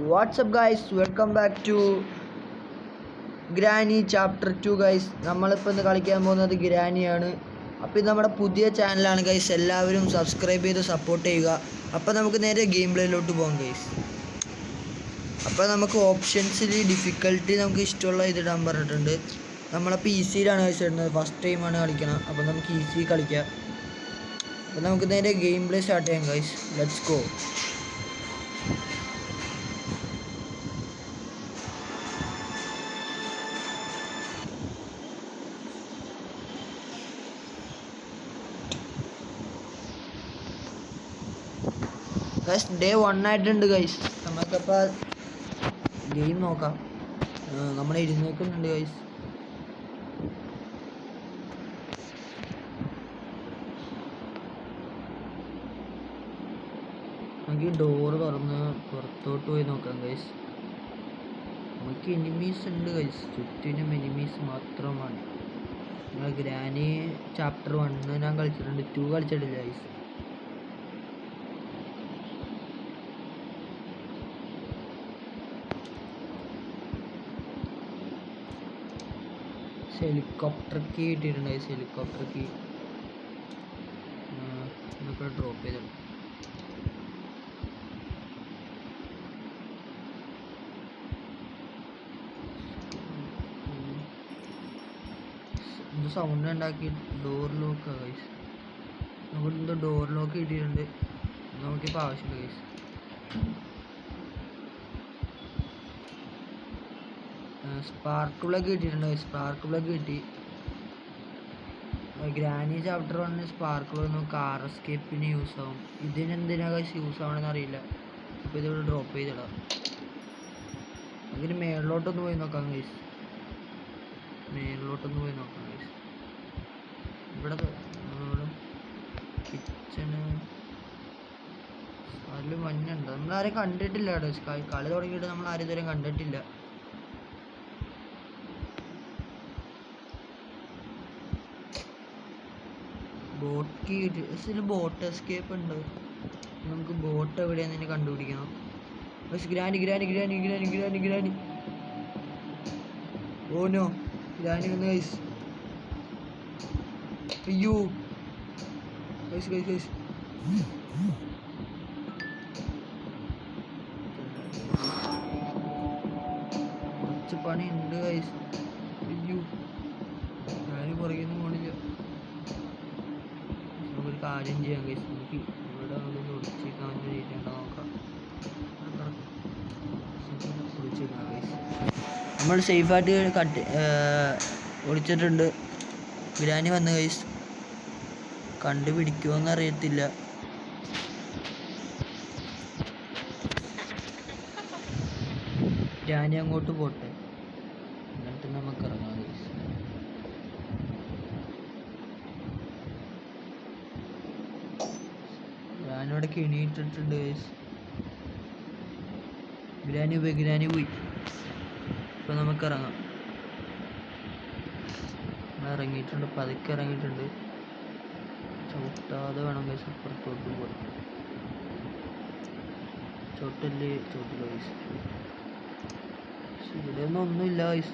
WhatsApp guys, welcome back to Granny chapter 2 guys. നമ്മളിപ്പോൾ ഇന്ന് കളിക്കാൻ പോകുന്നത് ഗ്രാനിയാണ്. അപ്പോൾ ഇത് നമ്മുടെ പുതിയ ചാനലാണ് ഗൈസ്. എല്ലാവരും സബ്സ്ക്രൈബ് ചെയ്ത് സപ്പോർട്ട് ചെയ്യുക. അപ്പോൾ നമുക്ക് നേരെ ഗെയിം പ്ലേയിലോട്ട് പോകാം ഗൈസ്. അപ്പോൾ നമുക്ക് ഓപ്ഷൻസിൽ ഡിഫിക്കൽട്ടി നമുക്ക് ഇഷ്ടമുള്ള ഇതിടാൻ പറഞ്ഞിട്ടുണ്ട്. നമ്മളപ്പോൾ ഈസിയിലാണ് ഗൈസ് ഇടുന്നത്. ഫസ്റ്റ് ടൈമാണ് കളിക്കണം. അപ്പോൾ നമുക്ക് ഈസി കളിക്കാം. അപ്പോൾ നമുക്ക് നേരെ ഗെയിം പ്ലേ സ്റ്റാർട്ട് ചെയ്യാം guys. Let's go. Guys day 1 ആയിട്ടുണ്ട് ഗൈസ്. നമുക്കപ്പോൾ ഗെയിം നോക്കാം. നമ്മൾ ഇരുന്നേക്കുന്നുണ്ട് ഗൈസ്. നമുക്ക് ഈ ഡോറ് തുറന്ന് പുറത്തോട്ട് പോയി നോക്കാം ഗൈസ്. നമുക്ക് എനിമീസ് ഉണ്ട് ഗൈസ്. ചുറ്റിനും എനിമീസ് മാത്രമാണ്. നമ്മൾ ഗ്രാനി ചാപ്റ്റർ 1 ഞാൻ കളിച്ചിട്ടുണ്ട്, 2 കളിച്ചിട്ടില്ല ഗൈസ്. ഹെലികോപ്റ്റർ കീ കിട്ടിയിട്ടുണ്ട് ഗൈസ്. ഹെലികോപ്റ്റർ കീ നമുക്ക് ഡ്രോപ്പ് ചെയ്തിട്ടുണ്ട്. ഇത് സൗണ്ട് ഉണ്ടാക്കി ഡോർ ലോക്കാണ് ഗൈസ്. നമുക്ക് എന്തോ ഡോർ ലോക്ക് കിട്ടിയിട്ടുണ്ട്. നമുക്കിപ്പോൾ ആവശ്യമില്ല ഗൈസ്. സ്പാർക്ക് പ്ലഗ് കിട്ടിയിട്ടുണ്ട്. സ്പാർക്ക് പ്ലഗ് കിട്ടി. ഗ്രാനി ചാപ്റ്റർ 1 സ്പാർക്ക് പ്ലഗ് നമുക്ക് കാർ എസ്കേപ്പിന് യൂസ് ആവും. ഇതിനെന്തിനാ ഗൈസ് യൂസ് ആവണമെന്ന് അറിയില്ല. അപ്പോൾ ഇതിവിടെ ഡ്രോപ്പ് ചെയ്തിടാം. അതിന് മേളിലോട്ടൊന്ന് പോയി നോക്കാം ഗൈസ്. മേളിലോട്ടൊന്ന് പോയി നോക്കാം ഗൈസ്. ഇവിടെ കിച്ചണ് അതിൽ മഞ്ഞുണ്ട്. നമ്മളാരും കണ്ടിട്ടില്ല ഗൈസ്. കളി തുടങ്ങിയിട്ട് നമ്മൾ ആരും ഇതുവരെ കണ്ടിട്ടില്ല. ബോട്ട് കീ ഇതിൽ ബോട്ട് എസ്കേപ്പ് ഉണ്ട്. നമുക്ക് ബോട്ട് എവിടെയാണെന്ന് കണ്ടുപിടിക്കണം. പക്ഷെ Granny Granny Granny Granny Granny Granny oh no, Granny വന്ന് ഗൈസ്. അയ്യോ ഗൈസ് ഗൈസ് ഗൈസ്. കുറച്ച് പണി ഉണ്ട് ഗൈസ്. അയ്യോ ഗ്രാനി പുറകിൽ പോണില്ല. നമുക്കൊരു കാര്യം ചെയ്യാം ഗൈസ്. നമുക്ക് ഇവിടെ ഒളിച്ചിരിക്കാൻ രീതിയുണ്ടോ നോക്കാം. ഒളിച്ചിരിക്കാം ഗൈസ്. നമ്മൾ സേഫായിട്ട് ഒളിച്ചിട്ടുണ്ട്. ഗ്രാനി വന്ന് ഗൈസ്. കണ്ടുപിടിക്കുമോന്ന് അറിയത്തില്ല. ഗ്രാനി അങ്ങോട്ട് പോട്ടെ, എന്നിട്ട് നമുക്ക് ഇറങ്ങാം ഗൈസ്. ഗ്രാനിയോടെ കിണിയിട്ടിട്ടുണ്ട് ഗൈസ്. ഗ്രാനി പോയി, ഗ്രാനി പോയി. ഇപ്പം നമുക്ക് ഇറങ്ങാം. ഇറങ്ങിയിട്ടുണ്ട്, പതുക്കെ ഇറങ്ങിയിട്ടുണ്ട്. ചവിട്ടാതെ വേണം ഗൈസ് അപ്പുറത്തോട്ട് പോയി. ചോട്ടില്ല ഗൈസ്. ഇവിടെ ഒന്നുമില്ല ഗൈസ്.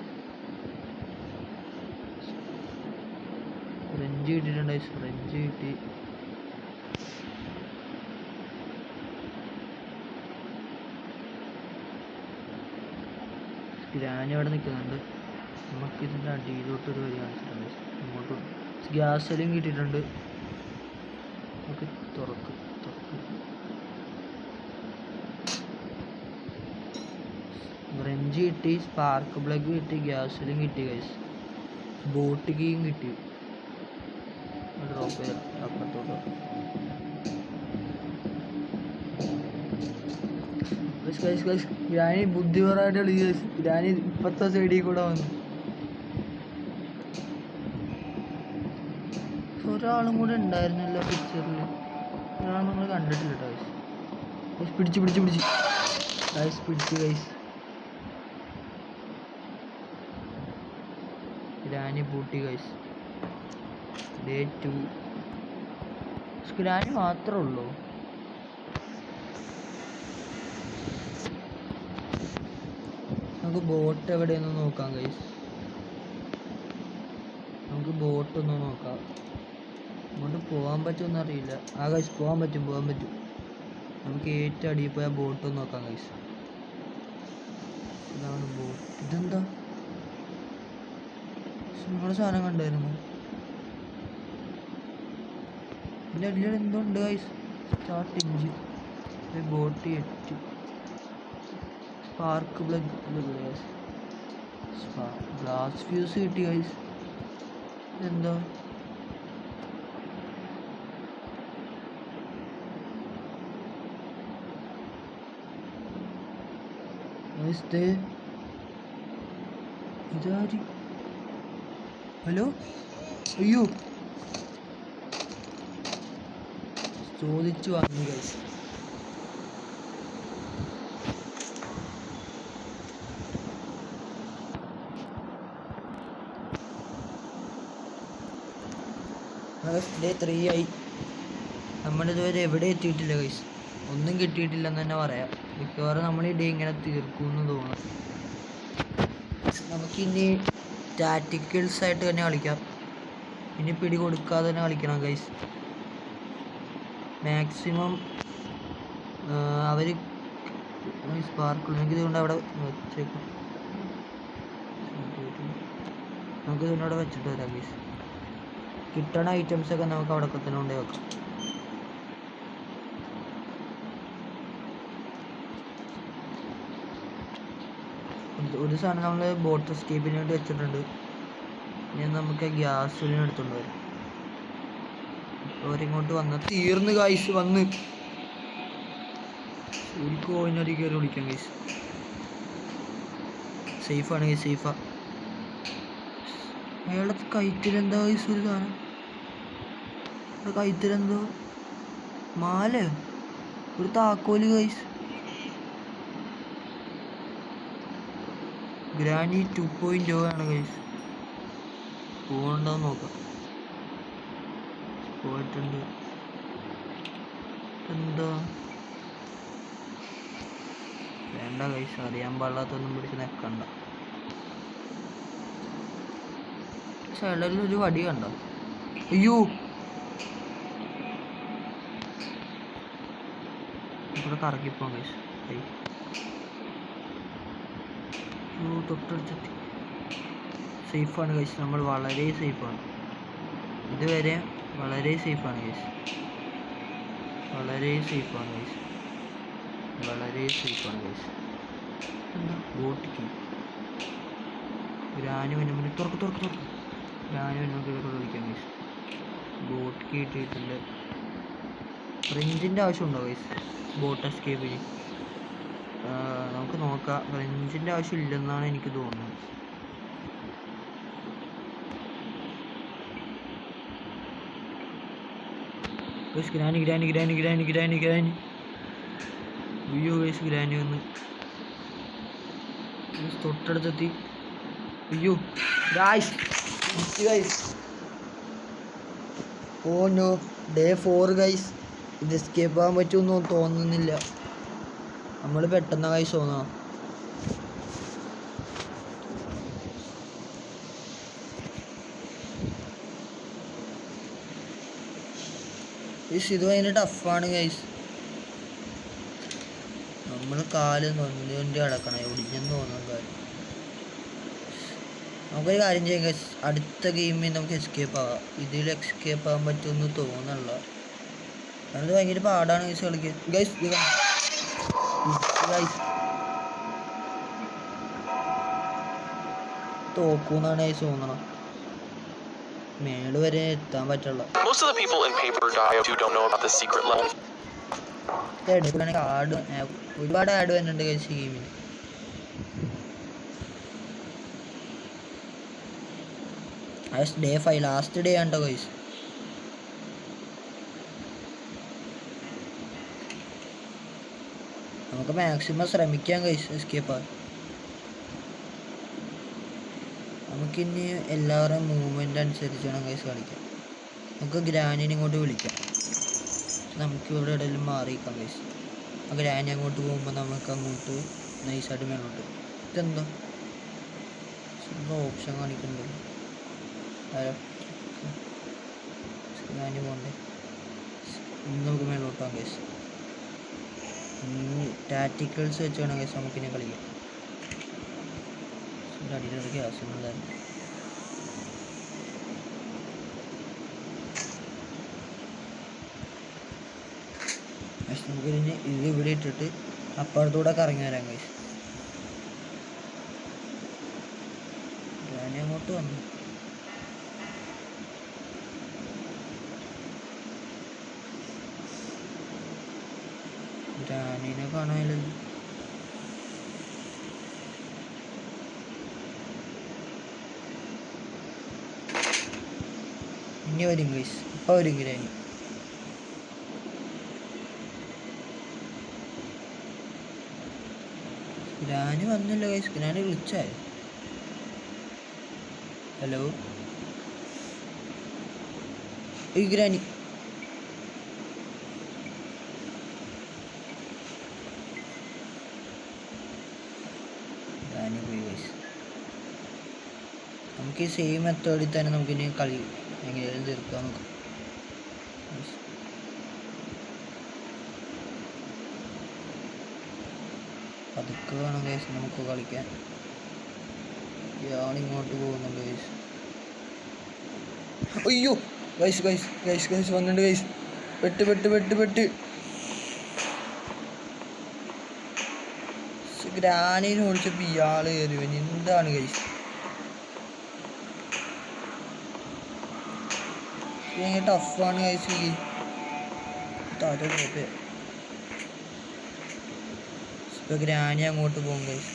ഫ്രഞ്ച് കിട്ടിയിട്ടുണ്ട് ഗൈസ്. ഫ്രഞ്ച് കിട്ടി. ഗ്രാനി അവിടെ നിൽക്കുന്നുണ്ട്. നമുക്കിതിൻ്റെ അടിയിലോട്ടൊരു വരി കാണിച്ചിട്ടുണ്ട്. ഇങ്ങോട്ട് ഗ്യാസെല്ലാം കിട്ടിയിട്ടുണ്ട്. നമുക്ക് തുറക്കും. ഫ്രഞ്ച് കിട്ടി, സ്പാർക്ക് പ്ലഗ് കിട്ടി, ഗ്യാസെല്ലാം കിട്ടി ഗൈസ്. ബോട്ട് കീയും കിട്ടി. ഡ്രോപ്പ് ചെയ്ത് അപ്പുറത്തോട്ട് ഗ്രാനി ബുദ്ധിപരമായിട്ട് കളിച്ച് ഗ്രാനി ഇപ്പത്തെ സൈഡിൽ കൂടെ വന്നു. ഒരാളും കൂടെ ഉണ്ടായിരുന്നല്ലോ പിക്ചറിൽ. ഒരാൾ നമ്മൾ കണ്ടിട്ടില്ല ഗൈസ്. പിടിച്ച് ഗൈസ്. പിടിച്ച് ഗൈസ്. ഗ്രാനി പൂട്ടി ഗൈസ്. ഡേ 2 ഗ്രാനി മാത്രമേ ഉള്ളൂ. നമുക്ക് ബോട്ട് എവിടെയെന്ന് നോക്കാം ഗൈസ്. നമുക്ക് ബോട്ടൊന്ന് നോക്കാം. അങ്ങോട്ട് പോകാൻ പറ്റുമെന്ന് അറിയില്ല. ഗൈസ് പോകാൻ പറ്റും. നമുക്ക് ഏറ്റവും അടിയിൽ പോയി ആ ബോട്ടൊന്ന് നോക്കാം ഗൈസ്. ഇതാണ് ബോട്ട്. ഇതെന്താ നിങ്ങളുടെ സാധനം കണ്ടായിരുന്നു? ഇതിൻ്റെ അടിയിൽ എന്തോ ഉണ്ട് guys. Start engine boat 8 spark glass fuse കിട്ടി ഗൈസ്. ഇതെന്താ ഇതാര്? ഹലോ, അയ്യോ ചോദിച്ചു വാങ്ങി ഗൈസ്. ഡേ 3 ആയി. നമ്മളിതുവരെ എവിടെ എത്തിയിട്ടില്ല ഗൈസ്. ഒന്നും കിട്ടിയിട്ടില്ലെന്ന് തന്നെ പറയാം. മിക്കവാറും നമ്മൾ ഈ ഡേ ഇങ്ങനെ തീർക്കുമെന്ന് തോന്നുന്നു. നമുക്കിനി ടാറ്റിക്കൽസ് ആയിട്ട് തന്നെ കളിക്കാം. ഇനി പിടി കൊടുക്കാതെ തന്നെ കളിക്കണം ഗൈസ്. മാക്സിമം അവർ സ്പാർക്കുണ്ടെങ്കിൽ ഇതുകൊണ്ട് അവിടെ വെച്ചേക്കും. നമുക്കിതുകൊണ്ട് അവിടെ വെച്ചിട്ട് വരാം ഗൈസ്. കിട്ടണ ഐറ്റംസൊക്കെ നമുക്ക് അവിടെ തന്നെ കൊണ്ടേ വെക്കാം. ഒരു സാധനം നമ്മൾ ബോട്ട് എസ്കേപ്പിന് വേണ്ടി വെച്ചിട്ടുണ്ട്. ഇനി നമുക്ക് ഗ്യാസ് സിലിണ്ടർ എടുത്തുകൊണ്ട് വരാം. അവരിങ്ങോട്ട് വന്ന് തീർന്ന് ഗൈസ്. വന്ന് ഒരു കോയിനടി കയറി വിളിക്കാം ഗൈസ്. സേഫാണ് ഗൈസ്, സേഫാ. അയാളുടെ കൈത്തിലെന്താ ഗൈസ് ഒരു സാധനം? കൈത്തിലെന്തോ മാല, ഒരു താക്കോല് ഗൈസ്. ഗ്രാനി 2.0 ആണ് ഗൈസ്. പോകണ്ടെന്ന് നോക്കാം. പോയിട്ടുണ്ട്. എന്താ വേണ്ട ഗൈസ്, അറിയാൻ പാടില്ലാത്തൊന്നും പിടിച്ച് നിൽക്കണ്ട. സൈഡിൽ ഒരു വടി കണ്ടോ? അയ്യോ, ഇവിടെ കറക്കിപ്പോ ഗൈസ്. തൊട്ടടുത്തെത്തി. സേഫാണ് ഗൈസ്, നമ്മൾ വളരെ സേഫാണ്. ഇതുവരെ വളരെ സേഫാണ് ഗൈസ്. എന്താ ബോട്ടിക്ക് ഗ്രാനു വന്നപ്പോൾ തുറക്ക് ഗ്രാനു വന്നപ്പോൾ വിളിക്കാം ഗൈസ്. ബോട്ട് കിട്ടിയിട്ടുണ്ട്. ഫ്രഞ്ചിൻ്റെ ആവശ്യമുണ്ടോ ഗൈസ് ബോട്ട് എസ്കേപ്പിന്? നമുക്ക് നോക്കാം. ഫ്രഞ്ചിൻ്റെ ആവശ്യം ഇല്ലെന്നാണ് എനിക്ക് തോന്നുന്നത്. ഗ്രാനി അയ്യോ ഗൈസ്, ഗ്രാനി വന്ന് തൊട്ടടുത്തെത്തി. അയ്യോ guys, oh no, day 4 guys. ഇത് എസ്കേപ്പ് ആകാൻ പറ്റുമെന്നൊന്നും തോന്നുന്നില്ല. നമ്മൾ പെട്ടെന്ന് ഗൈസ് തോന്നാം. ഇത് ഭയങ്കര ടഫാണ് ഗൈസ്. നമ്മൾ കാല് നൊന്തുകൊണ്ട് കിടക്കണം, ഒടിഞ്ഞെന്ന് തോന്നുന്നു കാര്യം. നമുക്കൊരു കാര്യം ചെയ്യാം ഗൈസ്, അടുത്ത ഗെയിമിൽ നമുക്ക് എസ്കേപ്പ് ആവാം. ഇതിൽ എസ്കേപ്പ് ആകാൻ പറ്റുമെന്ന് തോന്നുന്നില്ല. കാരണം ഇത് ഭയങ്കര പാടാണ് ഗൈസ് കളിക്കാൻ. ഗൈസ് തോക്കൂന്നാണ് ഗൈസ് തോന്നണം. മേള് വരെ എത്താൻ പറ്റുള്ള. ഒരുപാട് ആഡ് വരുന്നുണ്ട് ഗൈസ് ഈ ഗെയിമിന്. ഡേ 5 ലാസ്റ്റ് ഡേ ആണ്ടോ ഗൈസ്. നമുക്ക് മാക്സിമം ശ്രമിക്കാം ഗൈസ് എസ്കേപ്പ് ആവാൻ. നമുക്കിനി എല്ലാവരുടെയും മൂവ്മെൻ്റ് അനുസരിച്ച് വേണം ഗൈസ് കളിക്കാം. നമുക്ക് ഗ്രാനിനെ ഇങ്ങോട്ട് വിളിക്കാം. നമുക്ക് ഇവിടെ ഇടയിലും മാറിയിക്കാം ഗൈസ്. ആ ഗ്രാനി അങ്ങോട്ട് പോകുമ്പോൾ നമുക്ക് അങ്ങോട്ട് നൈസായിട്ട് മേലോട്ട്. ഇതെന്താ ഓപ്ഷൻ കാണിക്കുന്നുണ്ട്. സ്കാന് പോണ്ടേ, ഇനി നമുക്ക് മേലോട്ടാം കേസ്. ഇനി ടാറ്റിക്കൽസ് വെച്ച് വേണം കേസ് നമുക്കിനെ കളിക്കാം. അടിയിലൊരു ഗ്യാസ് ഉണ്ടായിരുന്നു. പക്ഷെ നമുക്കിതിന് ഇത് ഇവിടെ ഇട്ടിട്ട് അപ്പുറത്തൂടെ കറങ്ങി വരാം കേസ്. ഞാൻ അങ്ങോട്ട് വന്നു. ഗ്രാനീനെ കാണാനില്ലല്ലോ. ഇനി വരും ഗൈസ്, ഇപ്പം വരും ഗ്രാനി. ഗ്രാനി വന്നില്ല ഗൈസ്, ഗ്രാനി വിളിച്ചായോ? ഹലോ ഈ ഗ്രാനി പോയി ഗൈസ്. നമുക്ക് ഈ സെയിം മെത്തേഡിൽ തന്നെ നമുക്കിനി കളി എങ്ങനെയാലും തീർക്കാം. നമുക്ക് പതുക്കെ വേണം ഗൈസ് നമുക്ക് കളിക്കാൻ. ഇയാളിങ്ങോട്ട് പോകുന്നുണ്ട് ഗൈസ്. അയ്യോ ഗൈസ് ഗൈസ് ഗൈസ് ഗൈസ് വന്നിട്ടുണ്ട് ഗൈസ്. പെട്ട് പെട്ട് പെട്ട് പെട്ട് ഗ്രാനീനെ ഓടിച്ചപ്പോൾ ഇയാള് കയറി. എന്താണ് ഗൈസ് ഭയങ്കര ടഫാണ് ഗൈസ്. ഇപ്പൊ ഗ്രാനി അങ്ങോട്ട് പോകും ഗൈസ്.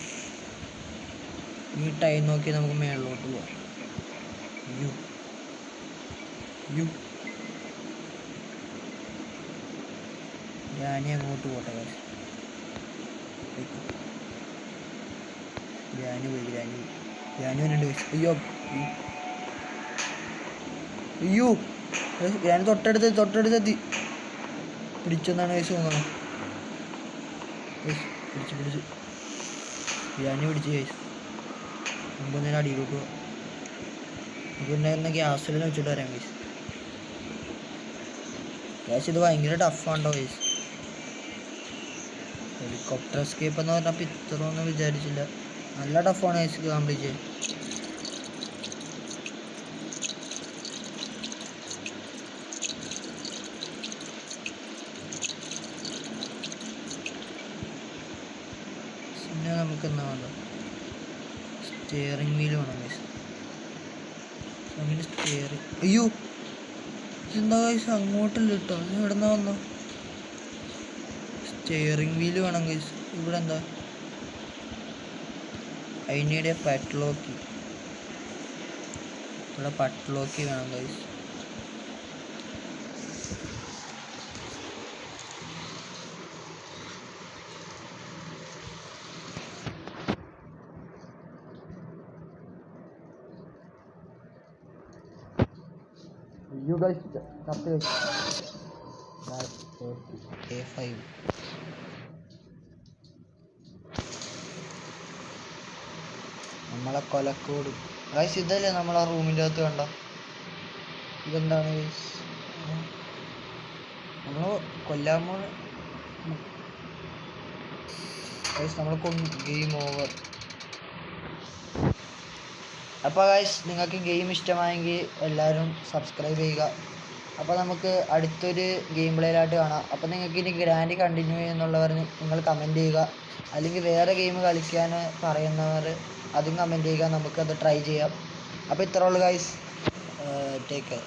ഈ ടൈം നോക്കി നമുക്ക് മേളിലോട്ട് പോവാം. ഗ്രാനി അങ്ങോട്ട് പോട്ടെ ഗൈസ്. ഗ്രാനി പോയി വന്നിട്ടുണ്ട് ഗൈസ്. അയ്യോ ഗ്രാനി തൊട്ടടുത്തെത്തി. പിടിച്ചെന്നാണ് ഗൈസ് തോന്നണം. പിടിച്ച് ഗ്രാനി പിടിച്ച് ഗൈസ്. മുമ്പ് നേരം അടിയിലോട്ട് പോവാം. നമുക്ക് ഉണ്ടായിരുന്ന ഗ്യാസിൽ വെച്ചിട്ട് വരാം ഗൈസ്. ഇത് ഭയങ്കര ടഫാണ്ടോ ഗൈസ്. ഹെലികോപ്റ്റർ എസ്കേപ്പ് എന്ന് പറഞ്ഞപ്പോൾ ഇത്രയൊന്നും വിചാരിച്ചില്ല. നല്ല ടഫാണ് ഗൈസ് കംപ്ലീറ്റ് ചെയ്യാൻ. പിന്നെ നമുക്ക് എന്താ വേണ്ട, സ്റ്റിയറിംഗ് വീല് വേണം ഗൈസ്. അങ്ങനെ സ്റ്റിയറിംഗ്. അയ്യോ ഇതെന്താ ഗൈസ് അങ്ങോട്ടല്ല കിട്ടോ, ഇവിടെ നിന്ന് വന്നോ. സ്റ്റിയറിംഗ് വീല് വേണം ഗൈസ്. ഇവിടെ എന്താ അതിനിടെ പട്ട്ലോക്കി. ഇവിടെ പട്ട്ലോക്കി വേണം ഗൈസ്. You guys ചത്ത് A5 നമ്മളെ കൊലക്കോട് ഗൈസ്. ഇതല്ലേ നമ്മളെ റൂമിൻ്റെ അകത്ത് കണ്ട. ഇതെന്താണ് ഗൈസ്, നമ്മൾ കൊല്ലാമോ ഗൈസ്. നമ്മൾ ഗെയിം ഓവർ. അപ്പോൾ ഗൈസ് നിങ്ങൾക്ക് ഗെയിം ഇഷ്ടമായെങ്കിൽ എല്ലാവരും സബ്സ്ക്രൈബ് ചെയ്യുക. അപ്പോൾ നമുക്ക് അടുത്തൊരു ഗെയിം പ്ലേയിലായിട്ട് കാണാം. അപ്പോൾ നിങ്ങൾക്ക് ഇനി ഗ്രാൻഡ് കണ്ടിന്യൂ ചെയ്യുന്നുള്ളവർ നിങ്ങൾ കമൻറ്റ് ചെയ്യുക. അല്ലെങ്കിൽ വേറെ ഗെയിം കളിക്കാൻ പറയുന്നവർ അതും കമൻറ്റ് ചെയ്യുക. നമുക്കത് ട്രൈ ചെയ്യാം. അപ്പോൾ ഇത്രേ ഉള്ളൂ ഗൈസ്. Take care.